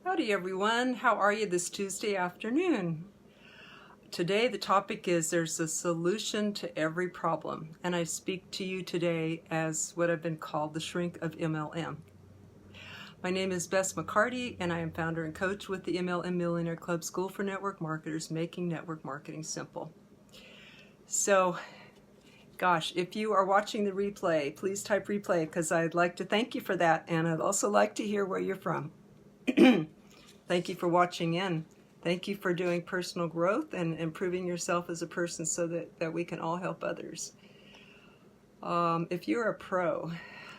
Howdy everyone, how are you this Tuesday afternoon? Today the topic is there's a solution to every problem, and I speak to you today as what I've been called the shrink of MLM. My name is Bess McCarty and I am founder and coach with the MLM Millionaire Club School for Network Marketers, making network marketing simple. So, gosh, if you are watching the replay, please type replay because I'd like to thank you for that, and I'd also like to hear where you're from. Thank you for watching in. Thank you for doing personal growth and improving yourself as a person so that we can all help others. If you're a pro,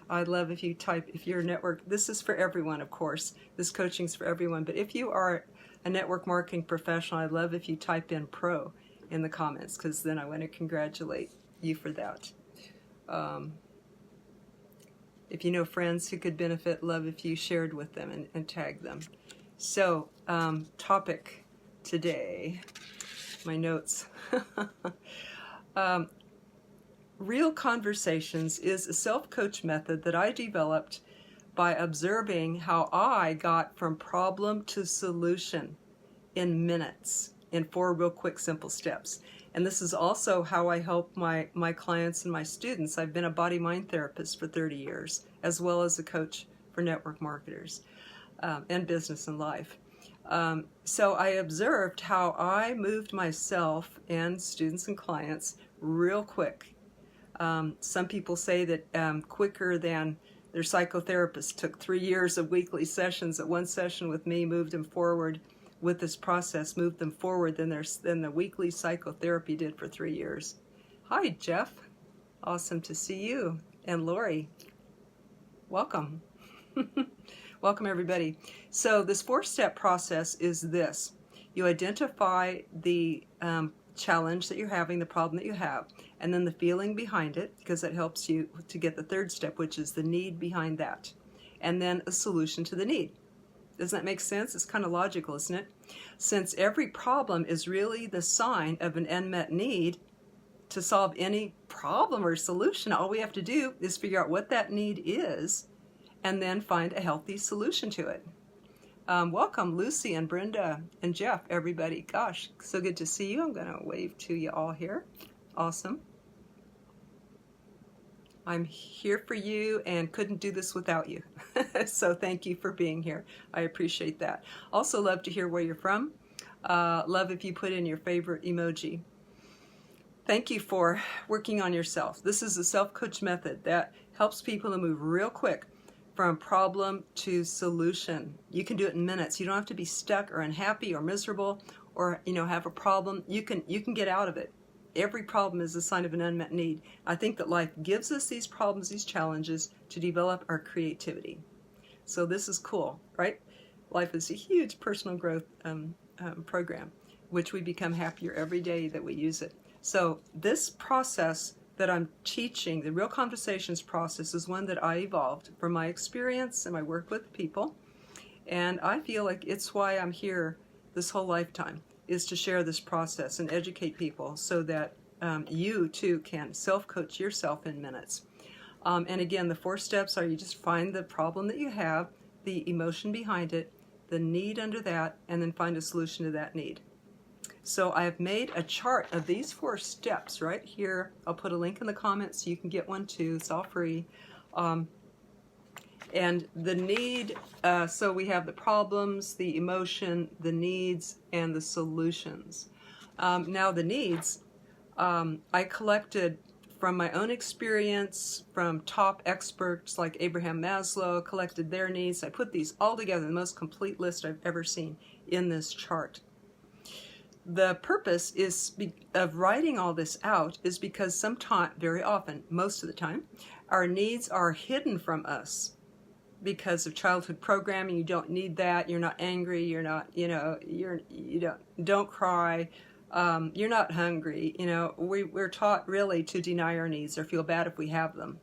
I'd love if you type, if you're a network, this is for everyone, of course. This coaching is for everyone. But if you are a network marketing professional, I'd love if you type in pro in the comments, because then I want to congratulate you for that. If you know friends who could benefit, love if you shared with them and tag them. So, topic today, my notes. Real Conversations is a self-coach method that I developed by observing how I got from problem to solution in minutes, in 4 real quick, simple steps. And this is also how I help my clients and my students. I've been a body-mind therapist for 30 years, as well as a coach for network marketers. And business and life. So I observed how I moved myself and students and clients real quick. Some people say that quicker than their psychotherapist. Took 3 years of weekly sessions. At one session with me, moved them forward with this process, moved them forward than the weekly psychotherapy did for 3 years. Hi, Jeff. Awesome to see you. And Lori, welcome. Welcome, everybody. So this 4-step process is this. You identify the challenge that you're having, the problem that you have, and then the feeling behind it, because that helps you to get the 3rd step, which is the need behind that, and then a solution to the need. Doesn't that make sense? It's kind of logical, isn't it? Since every problem is really the sign of an unmet need, to solve any problem or solution, all we have to do is figure out what that need is and then find a healthy solution to it. Welcome, Lucy and Brenda and Jeff, everybody. Gosh, so good to see you. I'm going to wave to you all here. Awesome. I'm here for you and couldn't do this without you. So thank you for being here. I appreciate that. Also love to hear where you're from. Love if you put in your favorite emoji. Thank you for working on yourself. This is a self-coach method that helps people to move real quick from problem to solution. You can do it in minutes. You don't have to be stuck or unhappy or miserable or have a problem. You can get out of it. Every problem is a sign of an unmet need. I think that life gives us these problems, these challenges to develop our creativity. So this is cool, right? Life is a huge personal growth program, which we become happier every day that we use it. So this process that I'm teaching, the Real Conversations process, is one that I evolved from my experience and my work with people. And I feel like it's why I'm here this whole lifetime, is to share this process and educate people so that you too can self-coach yourself in minutes. And again, the 4 steps are: you just find the problem that you have, the emotion behind it, the need under that, and then find a solution to that need. So I've made a chart of these 4 steps right here. I'll put a link in the comments so you can get one too. It's all free. And the need, so we have the problems, the emotion, the needs, and the solutions. Now the needs, I collected from my own experience, from top experts like Abraham Maslow, collected their needs. I put these all together, the most complete list I've ever seen in this chart. The purpose of writing all this out is because sometimes, very often, most of the time, our needs are hidden from us because of childhood programming. You don't need that. You're not angry. You're not, don't cry. You're not hungry. We're taught really to deny our needs or feel bad if we have them.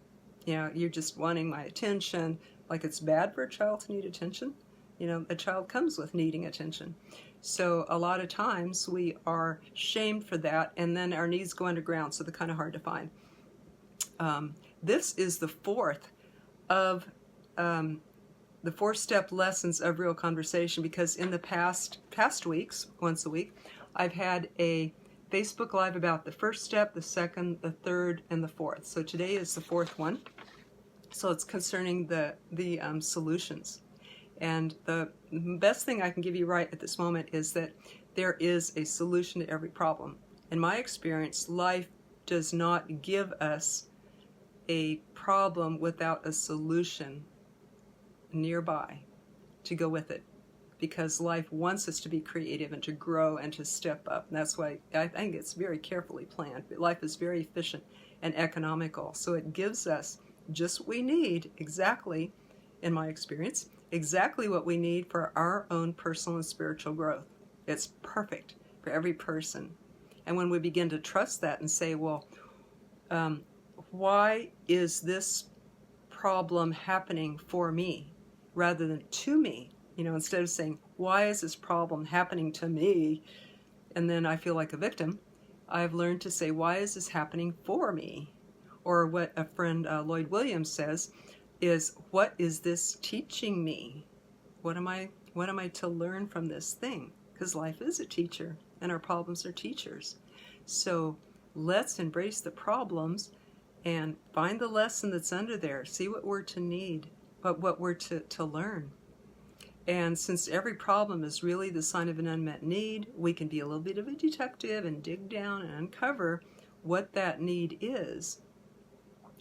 You're just wanting my attention. Like it's bad for a child to need attention. A child comes with needing attention. So a lot of times we are shamed for that, and then our needs go underground, so they're kind of hard to find. This is the 4th of the 4-step lessons of real conversation, because in the past weeks, once a week, I've had a Facebook Live about the first step, the second, the third, and the fourth. So today is the fourth one. So it's concerning the solutions. And the best thing I can give you right at this moment is that there is a solution to every problem. In my experience, life does not give us a problem without a solution nearby to go with it, because life wants us to be creative and to grow and to step up. And that's why I think it's very carefully planned. Life is very efficient and economical, so it gives us just what we need, exactly, in my experience, exactly what we need for our own personal and spiritual growth. It's perfect for every person. And when we begin to trust that and say, well, why is this problem happening for me rather than to me? Instead of saying, why is this problem happening to me? And then I feel like a victim. I've learned to say, why is this happening for me? Or what a friend, Lloyd Williams, says is, what is this teaching me? What am I to learn from this thing? Because life is a teacher and our problems are teachers. So let's embrace the problems and find the lesson that's under there. See what we're to need, what we're to learn. And since every problem is really the sign of an unmet need, we can be a little bit of a detective and dig down and uncover what that need is,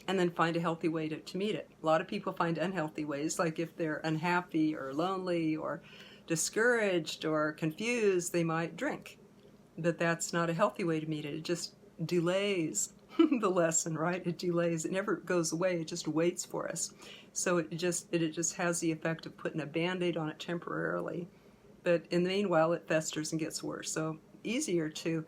and then find a healthy way to meet it. A lot of people find unhealthy ways, like if they're unhappy or lonely or discouraged or confused, they might drink. But that's not a healthy way to meet it. It just delays the lesson, right? It delays. It never goes away. It just waits for us. So it just has the effect of putting a Band-Aid on it temporarily. But in the meanwhile, it festers and gets worse. So easier to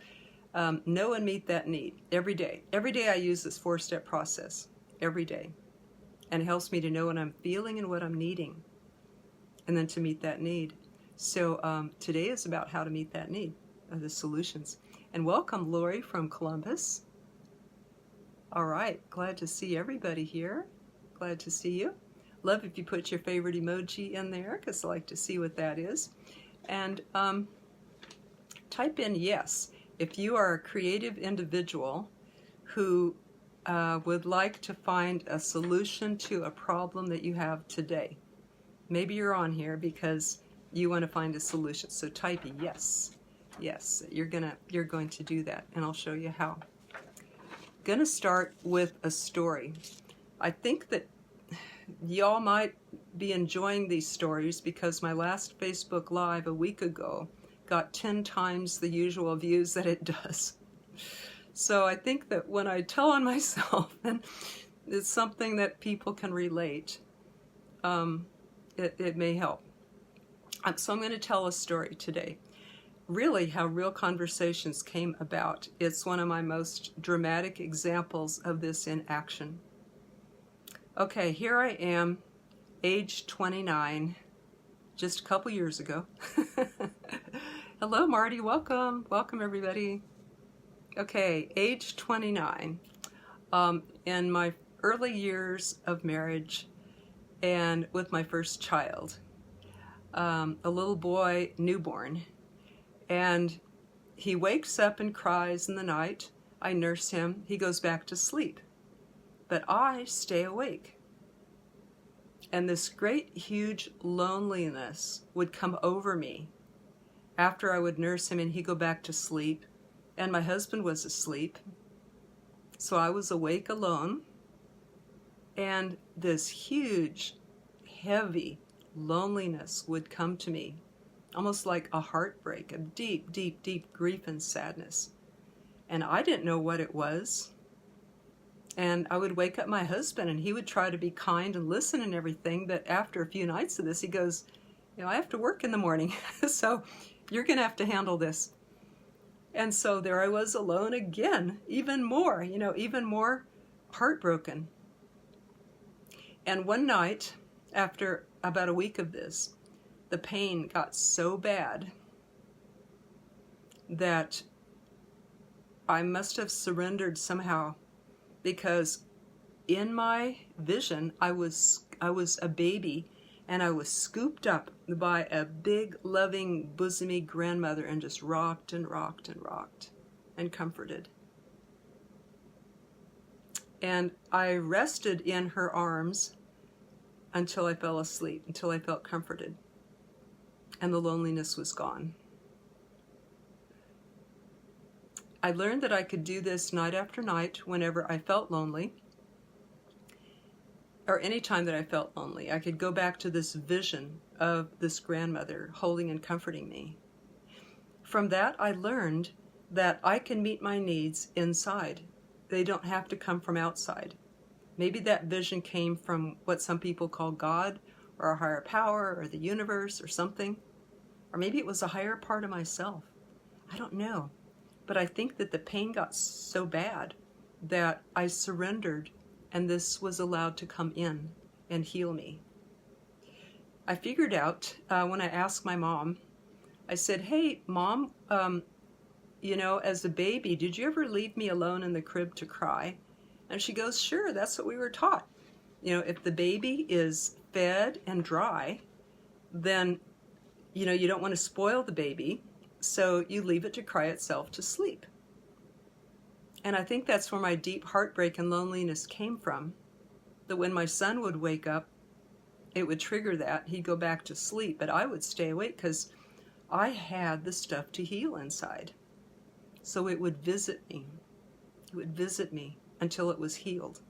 know and meet that need every day. Every day I use this 4-step process, every day. And it helps me to know what I'm feeling and what I'm needing, and then to meet that need. So today is about how to meet that need, the solutions. And welcome, Lori from Columbus. All right, glad to see everybody here. Glad to see you. Love if you put your favorite emoji in there, because I like to see what that is. And type in yes if you are a creative individual who would like to find a solution to a problem that you have today. Maybe you're on here because you want to find a solution. So type yes. Yes, you're going to do that, and I'll show you how. Going to start with a story. I think that y'all might be enjoying these stories because my last Facebook Live a week ago got 10 times the usual views that it does. So I think that when I tell on myself, and it's something that people can relate, it may help. So I'm going to tell a story today. Really, how real conversations came about. It's one of my most dramatic examples of this in action. Okay, here I am, age 29, just a couple years ago. Hello, Marty. Welcome. Welcome, everybody. Okay, age 29. In my early years of marriage and with my first child, a little boy, newborn. And he wakes up and cries in the night. I nurse him. He goes back to sleep. But I stay awake. And this great, huge loneliness would come over me after I would nurse him and he'd go back to sleep. And my husband was asleep. So I was awake alone. And this huge, heavy loneliness would come to me. Almost like a heartbreak, a deep, deep, deep grief and sadness. And I didn't know what it was. And I would wake up my husband and he would try to be kind and listen and everything. But after a few nights of this, he goes, I have to work in the morning. So you're going to have to handle this. And so there I was alone again, even more, even more heartbroken. And one night, after about a week of this, the pain got so bad that I must have surrendered somehow, because in my vision I was a baby and I was scooped up by a big, loving, bosomy grandmother and just rocked and rocked and rocked and comforted. And I rested in her arms until I fell asleep, until I felt comforted, and the loneliness was gone. I learned that I could do this night after night whenever I felt lonely, or any time that I felt lonely. I could go back to this vision of this grandmother holding and comforting me. From that, I learned that I can meet my needs inside. They don't have to come from outside. Maybe that vision came from what some people call God, or a higher power, or the universe, or something. Or maybe it was a higher part of myself. I don't know. But I think that the pain got so bad that I surrendered, and this was allowed to come in and heal me. I figured out when I asked my mom, I said, "Hey, Mom, as a baby, did you ever leave me alone in the crib to cry?" And she goes, "Sure, that's what we were taught. If the baby is fed and dry, then, you don't want to spoil the baby, so you leave it to cry itself to sleep." And I think that's where my deep heartbreak and loneliness came from. That when my son would wake up, it would trigger that. He'd go back to sleep, but I would stay awake because I had the stuff to heal inside. So it would visit me. It would visit me until it was healed.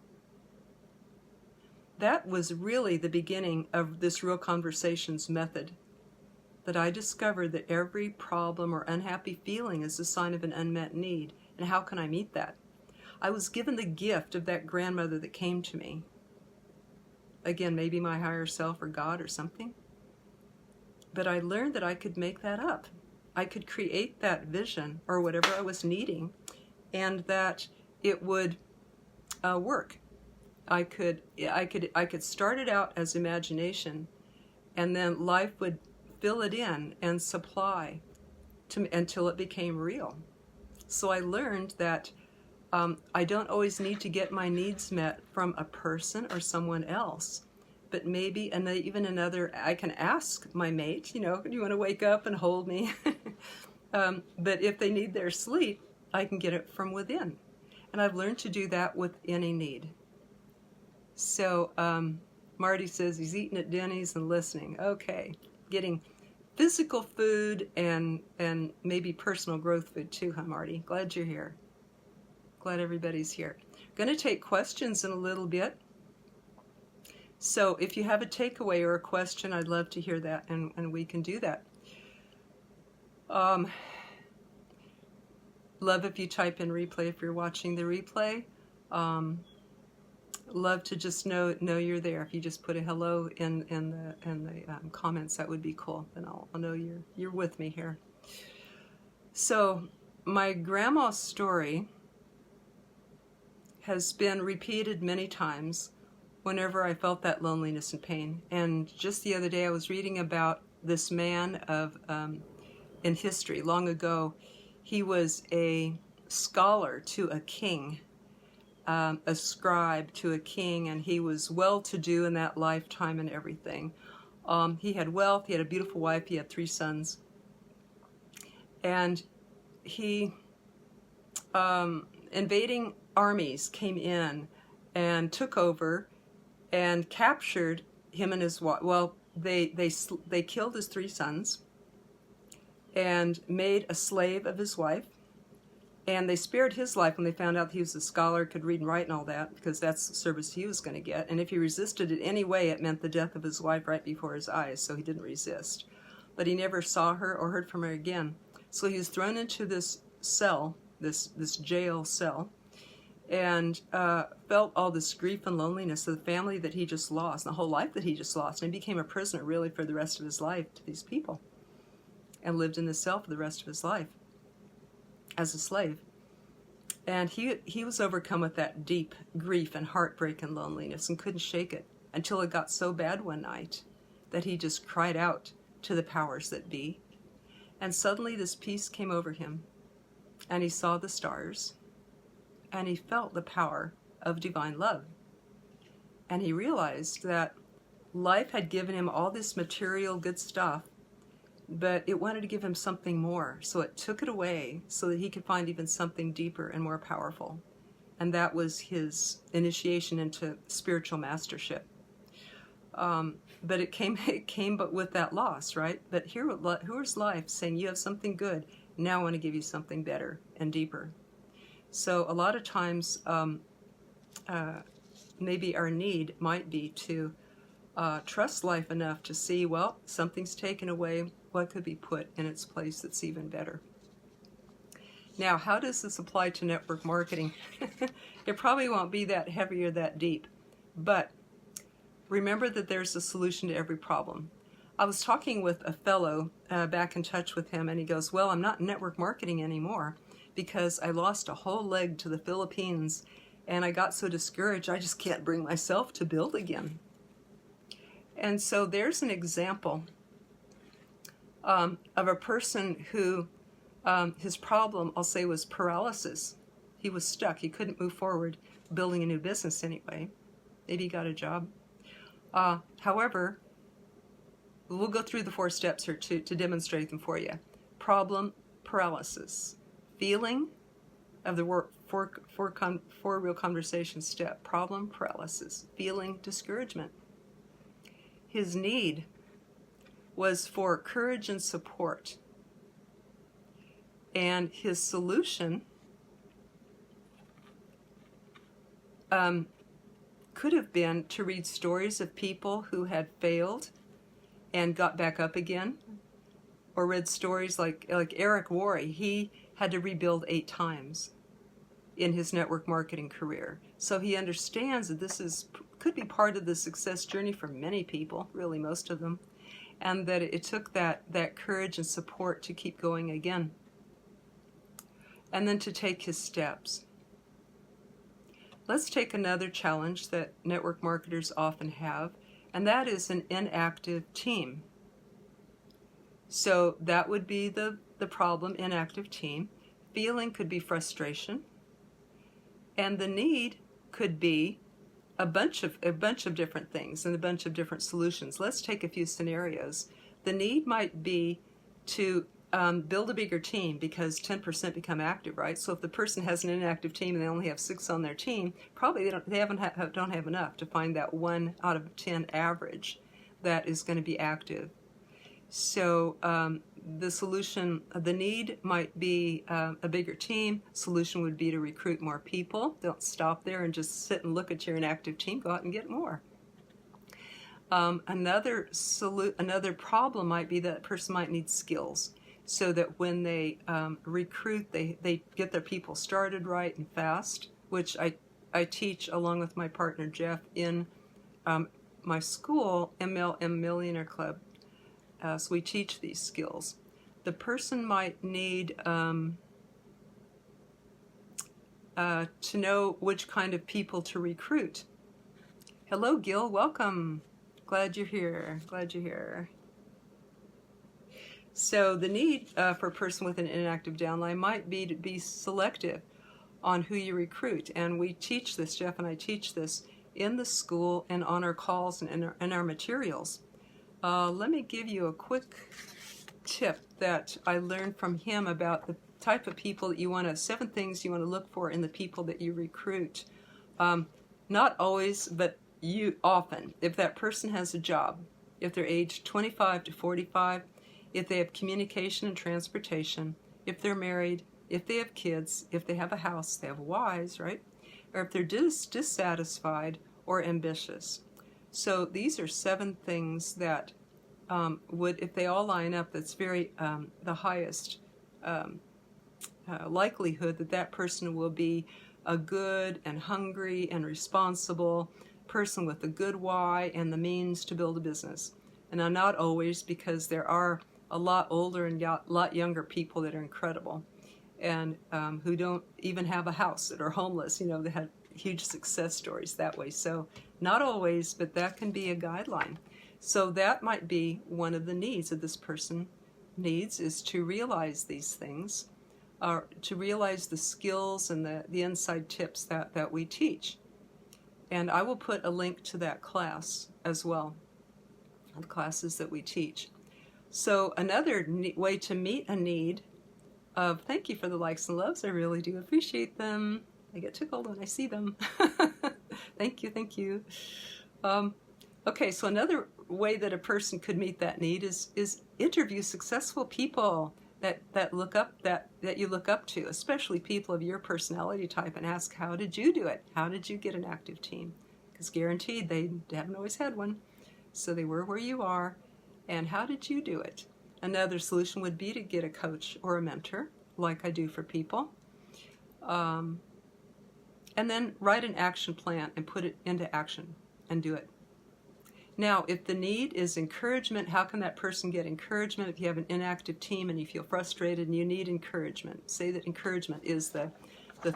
That was really the beginning of this Real Conversations method. That I discovered that every problem or unhappy feeling is a sign of an unmet need. And how can I meet that? I was given the gift of that grandmother that came to me. Again, maybe my higher self or God or something. But I learned that I could make that up. I could create that vision or whatever I was needing, and that it would work. I could start it out as imagination, and then life would fill it in and supply until it became real. So I learned that I don't always need to get my needs met from a person or someone else, but maybe even another. I can ask my mate, do you want to wake up and hold me? But if they need their sleep, I can get it from within. And I've learned to do that with any need. So Marty says he's eating at Denny's and listening. Okay, getting physical food and maybe personal growth food too, huh, Marty? Glad you're here. Glad everybody's here. Going to take questions in a little bit. So if you have a takeaway or a question, I'd love to hear that, and we can do that. Love if you type in replay if you're watching the replay. Love to just know you're there. If you just put a hello in the comments, that would be cool. Then I'll know you're with me here. So my grandma's story has been repeated many times whenever I felt that loneliness and pain. And just the other day, I was reading about this man in history long ago. He was a scholar to a king. A scribe to a king, and he was well-to-do in that lifetime and everything. He had wealth, he had a beautiful wife, he had 3 sons. And he, invading armies came in and took over and captured him and his wife. Well, they killed his 3 sons and made a slave of his wife. And they spared his life when they found out that he was a scholar, could read and write and all that, because that's the service he was going to get. And if he resisted in any way, it meant the death of his wife right before his eyes, so he didn't resist. But he never saw her or heard from her again. So he was thrown into this cell, this jail cell, and felt all this grief and loneliness of the family that he just lost, and the whole life that he just lost. And he became a prisoner, really, for the rest of his life to these people, and lived in this cell for the rest of his life as a slave. And he was overcome with that deep grief and heartbreak and loneliness and couldn't shake it until it got so bad one night that he just cried out to the powers that be. And suddenly this peace came over him, and he saw the stars, and he felt the power of divine love. And he realized that life had given him all this material good stuff, but it wanted to give him something more. So it took it away so that he could find even something deeper and more powerful. And that was his initiation into spiritual mastership. But it came but with that loss, right? But here's life saying, you have something good. Now I want to give you something better and deeper. So a lot of times, maybe our need might be to trust life enough to see, well, something's taken away. What could be put in its place that's even better? Now, how does this apply to network marketing? It probably won't be that heavy or that deep, but remember that there's a solution to every problem. I was talking with a fellow back in touch with him, and he goes, well, I'm not in network marketing anymore because I lost a whole leg to the Philippines, and I got so discouraged I just can't bring myself to build again. And so there's an example of a person who his problem, I'll say, was paralysis. He was stuck. He couldn't move forward building a new business anyway. Maybe he got a job. However, we'll go through the 4 steps here to demonstrate them for you. Problem, paralysis. Feeling of the four real conversation step. Problem, paralysis. Feeling, discouragement. His need was for courage and support. And his solution could have been to read stories of people who had failed and got back up again, or read stories like Eric Worre. He had to rebuild 8 times in his network marketing career. So he understands that could be part of the success journey for many people, really most of them, and that it took that courage and support to keep going again. And then to take his steps. Let's take another challenge that network marketers often have, and that is an inactive team. So that would be the problem, inactive team. Feeling could be frustration, and the need could be a bunch of different things and a bunch of different solutions. Let's take a few scenarios. The need might be to build a bigger team because 10% become active, right? So if the person has an inactive team and they only have 6 on their team, probably they don't have enough to find that 1 out of 10 average that is going to be active. So the solution, the need might be a bigger team. Solution would be to recruit more people. Don't stop there and just sit and look at your inactive team. Go out and get more. Another problem might be that person might need skills, so that when they recruit, they get their people started right and fast, which I teach along with my partner Jeff in my school, MLM Millionaire Club. So we teach these skills. The person might need to know which kind of people to recruit. Hello, Gil. Welcome. Glad you're here. So the need for a person with an inactive downline might be to be selective on who you recruit. And we teach this, Jeff and I teach this in the school and on our calls and in our materials. Let me give you a quick tip that I learned from him about the type of people that 7 things you want to look for in the people that you recruit. Not always, but often. If that person has a job, if they're aged 25 to 45, if they have communication and transportation, if they're married, if they have kids, if they have a house, they have wives, right? Or if they're dissatisfied or ambitious. So these are 7 things that would, if they all line up, that's very the highest likelihood that person will be a good and hungry and responsible person with a good why and the means to build a business. And now, not always, because there are a lot older and a lot younger people that are incredible and who don't even have a house, that are homeless. They had huge success stories that way. So not always, but that can be a guideline. So that might be one of the needs that this person needs, is to realize these things, to realize the skills and the inside tips that we teach. And I will put a link to that class as well. the classes that we teach. So another way to meet a need of, thank you for the likes and loves, I really do appreciate them. I get tickled when I see them. Thank you, thank you. Okay, so another way that a person could meet that need is interview successful people that you look up to, especially people of your personality type, and ask, how did you do it? How did you get an active team? Because guaranteed they haven't always had one, so they were where you are. And how did you do it? Another solution would be to get a coach or a mentor, like I do for people. And then write an action plan and put it into action and do it. Now, if the need is encouragement, how can that person get encouragement? If you have an inactive team and you feel frustrated and you need encouragement, say that encouragement is the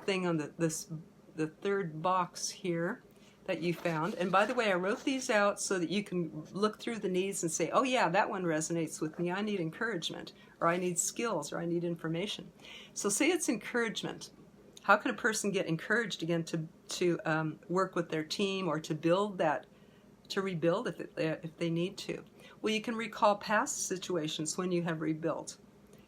thing on the third box here that you found. And by the way, I wrote these out so that you can look through the needs and say, oh yeah, that one resonates with me. I need encouragement, or I need skills, or I need information. So say it's encouragement. How can a person get encouraged again to work with their team, or to build that, to rebuild if they need to? Well, you can recall past situations when you have rebuilt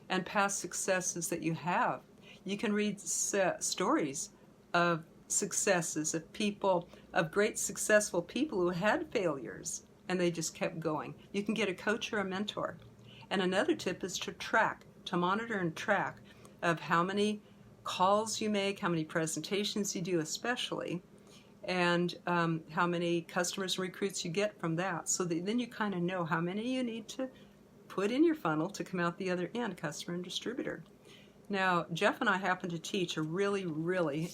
and past successes that you have. You can read stories of successes of people, of great successful people who had failures and they just kept going. You can get a coach or a mentor. And another tip is to monitor and track of how many calls you make, how many presentations you do especially, and how many customers and recruits you get from that, so that then you kind of know how many you need to put in your funnel to come out the other end, customer and distributor. Now, Jeff and I happen to teach a really, really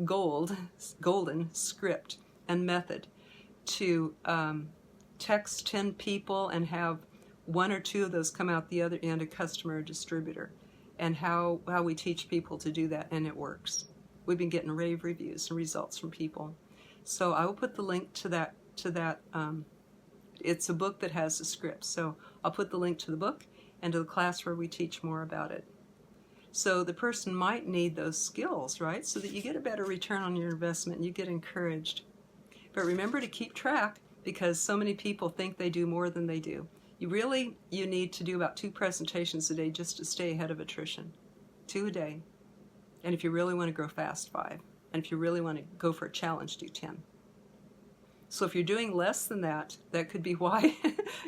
golden script and method to text 10 people and have 1 or 2 of those come out the other end, a customer or distributor, and how we teach people to do that, and it works. We've been getting rave reviews and results from people. So I will put the link to that. It's a book that has a script. So I'll put the link to the book and to the class where we teach more about it. So the person might need those skills, right? So that you get a better return on your investment and you get encouraged. But remember to keep track, because so many people think they do more than they do. You need to do about 2 presentations a day just to stay ahead of attrition. 2 a day. And if you really want to grow fast, 5. And if you really want to go for a challenge, do 10. So if you're doing less than that, that could be why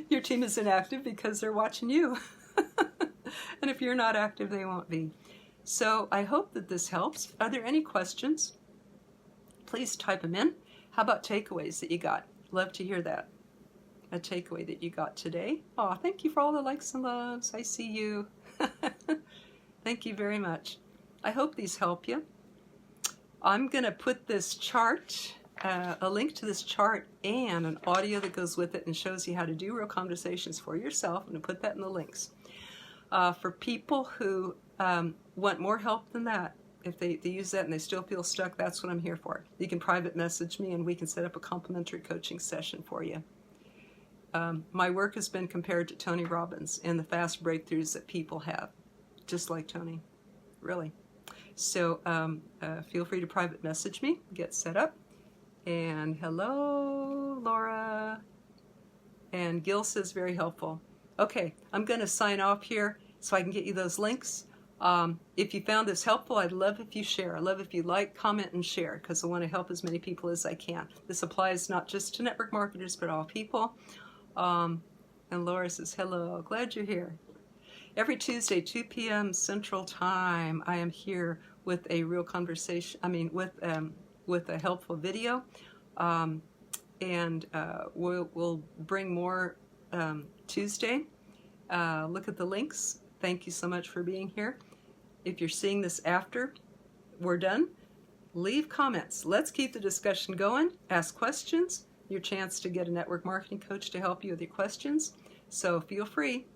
your team is inactive, because they're watching you. And if you're not active, they won't be. So I hope that this helps. Are there any questions? Please type them in. How about takeaways that you got? Love to hear that. A takeaway that you got today. Oh, thank you for all the likes and loves. I see you. Thank you very much. I hope these help you. I'm going to put this chart, a link to this chart and an audio that goes with it and shows you how to do real conversations for yourself. I'm going to put that in the links. For people who want more help than that, if they use that and they still feel stuck, that's what I'm here for. You can private message me and we can set up a complimentary coaching session for you. My work has been compared to Tony Robbins and the fast breakthroughs that people have, just like Tony, really. So feel free to private message me, get set up. And hello, Laura. And Gil says very helpful. Okay, I'm going to sign off here so I can get you those links. If you found this helpful, I'd love if you share. I'd love if you like, comment, and share, because I want to help as many people as I can. This applies not just to network marketers, but all people. And Laura says, hello, glad you're here. Every Tuesday, 2 p.m. Central Time, I am here with a real conversation, with a helpful video. We'll bring more Tuesday. Look at the links. Thank you so much for being here. If you're seeing this after we're done, leave comments. Let's keep the discussion going. Ask questions. Your chance to get a network marketing coach to help you with your questions. So feel free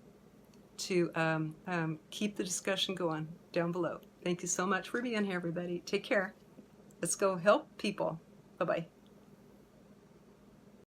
to keep the discussion going down below. Thank you so much for being here, everybody. Take care. Let's go help people. Bye-bye.